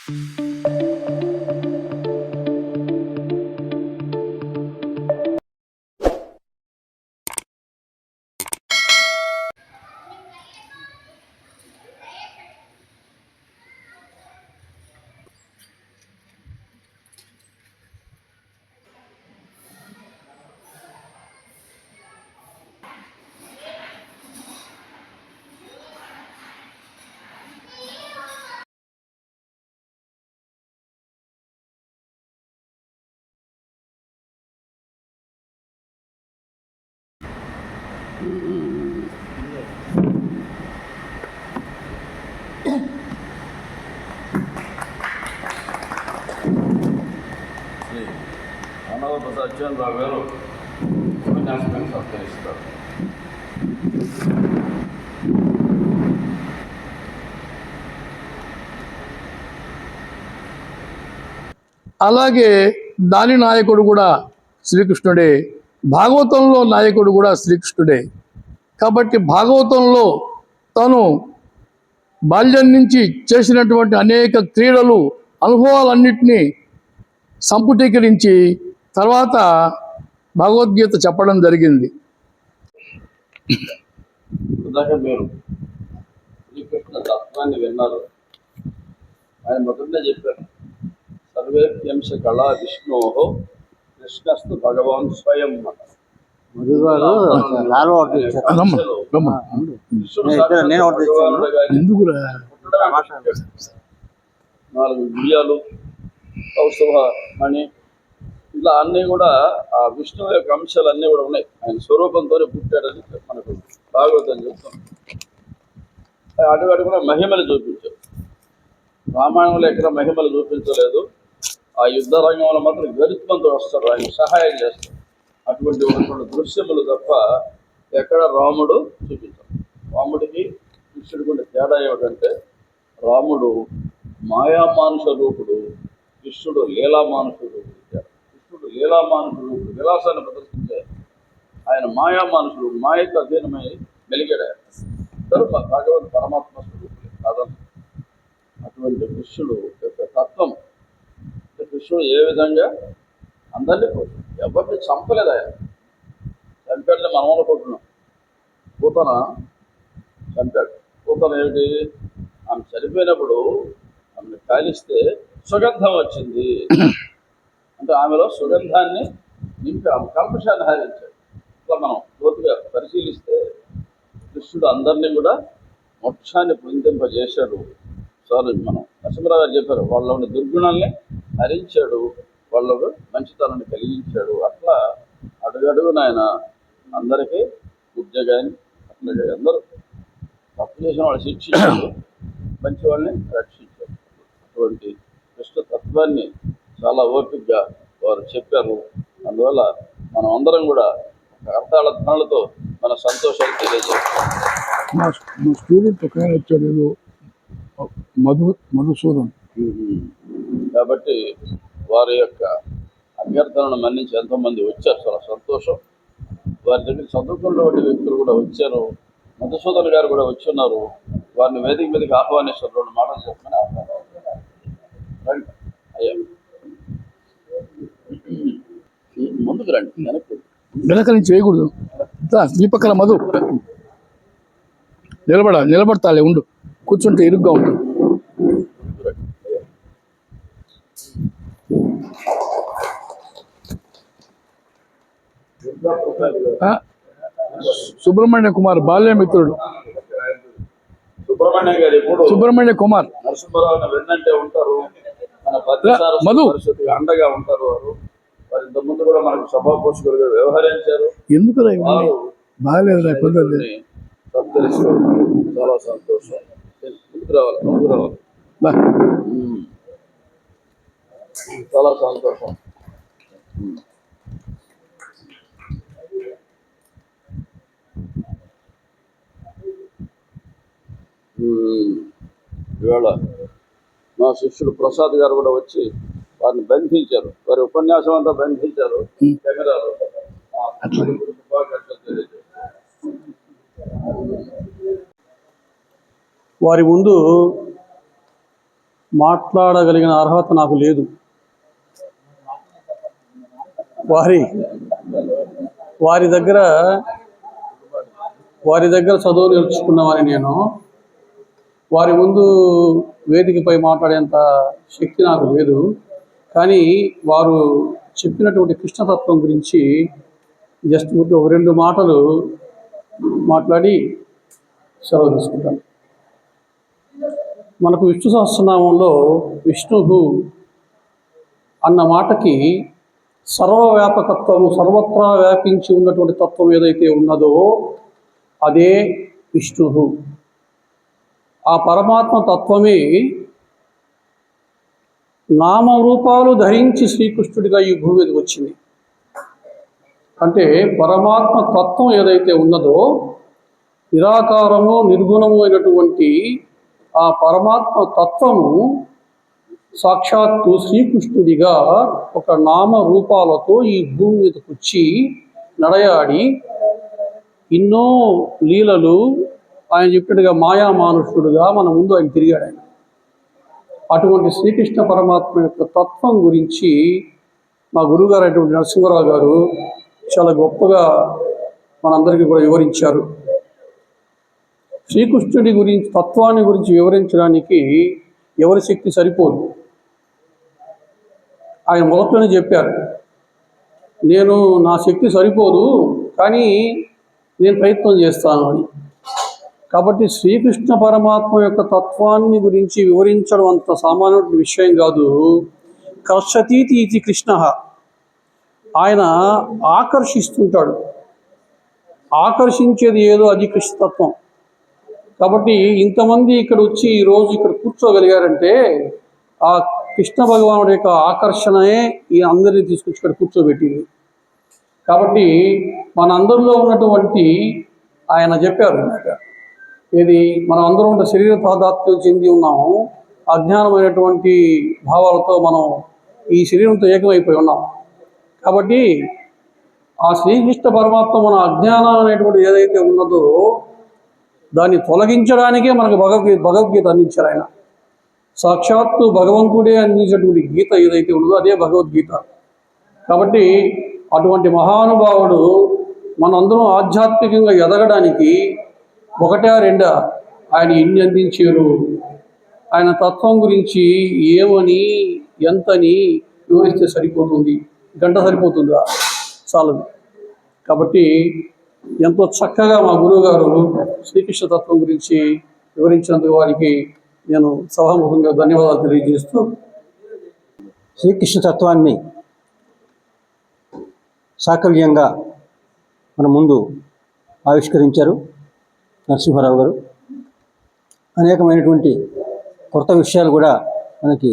శ్రీ మానవ సత్యేంద్రరావు గారు ఉపన్యాసకులను సత్కరిస్తారు. అలాగే దాని నాయకుడు కూడా శ్రీకృష్ణుడే, భాగవతంలో నాయకుడు కూడా శ్రీకృష్ణుడే. కాబట్టి భాగవతంలో తను బాల్యం నుంచి చేసినటువంటి అనేక క్రీడలు, అనుభవాలన్నింటినీ సంపుటీకరించి తర్వాత భగవద్గీత చెప్పడం జరిగింది. మీరు శ్రీకృష్ణ తత్వాన్ని విన్నారు. ఆయన మొదటినే చెప్పారు, సర్వేభ్యంశ కళా విష్ణోహో కృష్ణస్తు భగవాన్ స్వయం. నాలుగు గుడియాలు, కౌస్తవ మణి, ఇలా అన్నీ కూడా ఆ విష్ణువు యొక్క అంశాలు అన్నీ కూడా ఉన్నాయి. ఆయన స్వరూపంతోనే పుట్టాడని మనకు భాగవతం చెప్తాం. అటు కూడా మహిమలు చూపించారు. రామాయణంలో ఎక్కడ మహిమలు చూపించలేదు. ఆ యుద్ధ రంగంలో మాత్రం గరిత్వంతో వస్తాడు, ఆయన సహాయం చేస్తాడు. అటువంటి ఉన్నటువంటి దృశ్యములు తప్ప ఎక్కడ రాముడు చూపించాడు. రాముడికి కృష్ణుడికి ఉండే తేడా ఏమిటంటే, రాముడు మాయామానుష రూపుడు, కృష్ణుడు లీలామానుష రూపుడు. కృష్ణుడు లీలామానుష రూపుడు, విలాసాన్ని ప్రదర్శించే. ఆయన మాయామానుషుడు, మాయకు అధీనమై మెలిగాడు. ఇద్దరు భగవంతు పరమాత్మ స్వరూపులే కాదని. అటువంటి కృష్ణుడు యొక్క తత్వం, కృష్ణుడు ఏ విధంగా అందరినీ పోతుంది, ఎవరిని చంపలేదు. ఆయన చంపాడని మనం అనుకుంటున్నాం. పూతన చంపాడు. పూతన ఏమిటి, ఆమె చనిపోయినప్పుడు ఆమెను కాలిస్తే సుగంధం వచ్చింది అంటే ఆమెలో సుగంధాన్ని నింపి ఆమె కల్పషాన్ని హరించాడు. ఇట్లా మనం లోతుగా పరిశీలిస్తే కృష్ణుడు అందరినీ కూడా మోక్షాన్ని పొందింపజేశాడు. సారీ, మనం నరసింహరావు గారు చెప్పారు, వాళ్ళ దుర్గుణాల్ని హరించాడు, వాళ్ళకు మంచితనాన్ని కలిగించాడు. అట్లా అడుగడుగున ఆయన అందరికీ విద్య కానీ అట్లాగే అందరూ తప్పు చేసిన వాళ్ళు శిక్షించాడు, మంచి వాళ్ళని రక్షించాడు. అటువంటి కృష్ణ తత్వాన్ని చాలా ఓపికగా వారు చెప్పారు. అందువల్ల మనం అందరం కూడా అర్థాల ధనలతో మన సంతోషాలు తెలియజేస్తాం. మా స్టూడెంట్ ఒక ఆయన వచ్చాడు, ఏదో మధుసూదన్. కాబట్టి వారి యొక్క అభ్యర్థనను మన్నించి ఎంతోమంది వచ్చారు, చాలా సంతోషం. వారి దగ్గర చదువుకున్నటువంటి వ్యక్తులు కూడా వచ్చారు. మధుసూదన్ గారు కూడా వచ్చి ఉన్నారు. వారిని వేదిక మీదకి ఆహ్వానిస్తారు. 2 మాటలు చెప్పమని ఆహ్వానం. రండి అయ్యా, ముందుకు రండి. వెనక నుంచి వేయకూడదు. ఈ పక్కన మధు నిలబడతాలే, ఉండు, కూర్చుంటే ఇరుగ్గా ఉంటుంది. సుబ్రహ్మణ్య కుమార్ బాల్యమిత్రుడు. సుబ్రహ్మణ్య కుమార్ నరసింహరావు వెన్నంటే ఉంటారు, మధు అండగా ఉంటారు. వారు ఇంతకుముందు కూడా మనకు సభా పోషకులుగా వ్యవహరించారు. ఎందుకు బాగాలేదు సత్కరిస్తూ చాలా సంతోషం. ముందుకు రావాలి. చాలా సంతోషం. ఇవాళ మా శిష్యుడు ప్రసాద్ గారు కూడా వచ్చి వారిని బంధించారు. వారి ఉపన్యాసం అంతా బంధించారు కెమెరాలో. వారి ముందు మాట్లాడగలిగిన అర్హత నాకు లేదు. వారి దగ్గర చదువు నేర్చుకున్నవాని నేను. వారి ముందు వేదికపై మాట్లాడేంత శక్తి నాకు లేదు. కానీ వారు చెప్పినటువంటి కృష్ణతత్వం గురించి జస్ట్ ఒక 2 మాటలు మాట్లాడి సెలవు తీసుకుంటాను. మనకు విష్ణు సహస్రనామంలో విష్ణువు అన్న మాటకి సర్వవ్యాపకత్వము, సర్వత్రా వ్యాపించి ఉన్నటువంటి తత్వం ఏదైతే ఉన్నదో అదే విష్ణువు. ఆ పరమాత్మ తత్వమే నామరూపాలు ధరించి శ్రీకృష్ణుడిగా ఈ భూమి మీదకి వచ్చింది. అంటే పరమాత్మ తత్వం ఏదైతే ఉన్నదో, నిరాకారము నిర్గుణము అయినటువంటి ఆ పరమాత్మ తత్వము సాక్షాత్తు శ్రీకృష్ణుడిగా ఒక నామరూపాలతో ఈ భూమి మీదకి వచ్చి నడయాడి ఎన్నో లీలలు ఆయన చెప్పినట్టుగా మాయామానుషుడుగా మన ముందు ఆయన తిరిగాడు. ఆయన అటువంటి శ్రీకృష్ణ పరమాత్మ యొక్క తత్వం గురించి మా గురువుగారు అటువంటి నరసింహరావు గారు చాలా గొప్పగా మనందరికీ కూడా వివరించారు. శ్రీకృష్ణుడి గురించి, తత్వాన్ని గురించి వివరించడానికి ఎవరి శక్తి సరిపోదు. ఆయన మొదట్లోనే చెప్పారు, నా శక్తి సరిపోదు, కానీ నేను ప్రయత్నం చేస్తాను అని. కాబట్టి శ్రీకృష్ణ పరమాత్మ యొక్క తత్వాన్ని గురించి వివరించడం అంత సామాన్యమైన విషయం కాదు. కర్షతీతి ఇది కృష్ణ, ఆయన ఆకర్షిస్తుంటాడు. ఆకర్షించేది ఏదో అది కృష్ణతత్వం. కాబట్టి ఇంతమంది ఇక్కడ వచ్చి ఈరోజు ఇక్కడ కూర్చోగలిగారంటే ఆ కృష్ణ భగవానుడి యొక్క ఆకర్షణయే ఈ అందరినీ తీసుకొచ్చి ఇక్కడ కూర్చోబెట్టింది. కాబట్టి మన అందరిలో ఉన్నటువంటి ఆయన చెప్పారు ఏది, మనం అందరం ఉన్న శరీర తాదాత్మ్యం చెంది ఉన్నాము. అజ్ఞానమైనటువంటి భావాలతో మనం ఈ శరీరంతో ఏకమైపోయి ఉన్నాం. కాబట్టి ఆ శ్రీకృష్ణ పరమాత్మ మన అజ్ఞానం అనేటువంటి ఏదైతే ఉన్నదో దాన్ని తొలగించడానికే మనకు భగవద్గీత అందించారు ఆయన. సాక్షాత్తు భగవంతుడే అందించేటువంటి గీత ఏదైతే ఉన్నదో అదే భగవద్గీత. కాబట్టి అటువంటి మహానుభావుడు మనందరం ఆధ్యాత్మికంగా ఎదగడానికి 1, 2 ఆయన ఎన్ని అందించారు. ఆయన తత్వం గురించి ఏమని ఎంతని వివరిస్తే సరిపోతుంది, గంట సరిపోతుందా? చాలదు. కాబట్టి ఎంతో చక్కగా మా గురువు గారు శ్రీకృష్ణ తత్వం గురించి వివరించినందుకు వారికి నేను సభాముఖంగా ధన్యవాదాలు తెలియజేస్తూ, శ్రీకృష్ణ తత్వాన్ని సాకల్యంగా మన ముందు ఆవిష్కరించారు నరసింహారావు గారు. అనేకమైనటువంటి కొత్త విషయాలు కూడా మనకి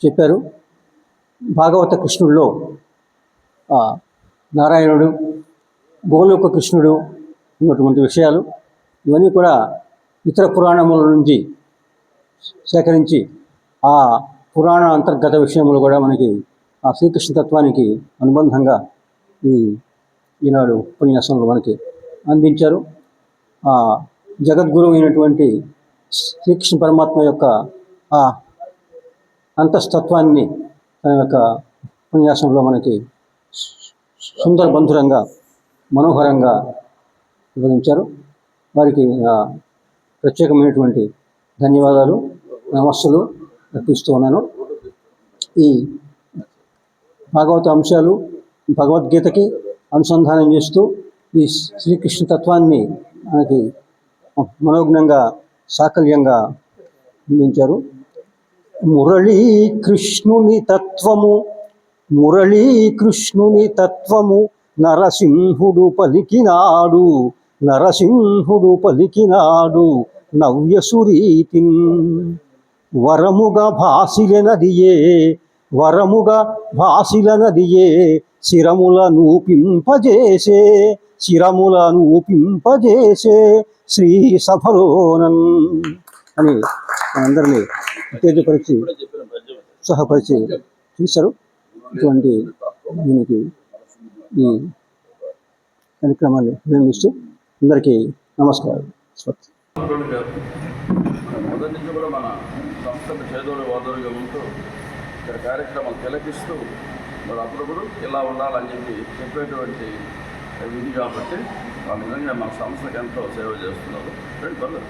చెప్పారు. భాగవత కృష్ణుడిలో నారాయణుడు, గోలోక కృష్ణుడు ఉన్నటువంటి విషయాలు ఇవన్నీ కూడా ఇతర పురాణముల నుంచి సేకరించి ఆ పురాణ అంతర్గత విషయములు కూడా మనకి ఆ శ్రీకృష్ణ తత్వానికి అనుబంధంగా ఈనాడు ఉపన్యాసంలో మనకి అందించారు. ఆ జగద్గురువు అయినటువంటి శ్రీకృష్ణ పరమాత్మ యొక్క ఆ అంతస్తత్వాన్ని తన యొక్క ఉపన్యాసంలో మనకి సుందర బంధురంగా మనోహరంగా వివరించారు. వారికి ప్రత్యేకమైనటువంటి ధన్యవాదాలు, నమస్సులు అర్పిస్తూ ఉన్నాను. ఈ భాగవత అంశాలు భగవద్గీతకి అనుసంధానం చేస్తూ ఈ శ్రీకృష్ణ తత్వాన్ని మనకి మనోజ్ఞంగా సాకల్యంగా అందించారు. మురళీకృష్ణుని తత్వము నరసింహుడు పలికినాడు నవ్యసురీతిన్ వరముగా భాసిలనదియే శిరములను ఊపింపజేసే శ్రీ సభలోనన్ అని మనందరినీ ఉత్తేజపరిచి ఉత్సాహపరిచి చూశారు. ఇటువంటి దీనికి ఈ కార్యక్రమాన్ని నిర్వహిస్తూ అందరికీ నమస్కారం. మొదటి నుంచి కూడా మన సంస్థ రాష్ట్రం చేదోడు వాదోడుగా ఉంటూ ఇక్కడ కార్యక్రమాలు తిలకిస్తూ మరి అప్పుడప్పుడు ఇలా ఉండాలని చెప్పేటువంటి విధి కాబట్టి వాళ్ళు నిజంగా మన సంస్థకి ఎంతో సేవ చేస్తున్నారు. రండి పర్లేదు.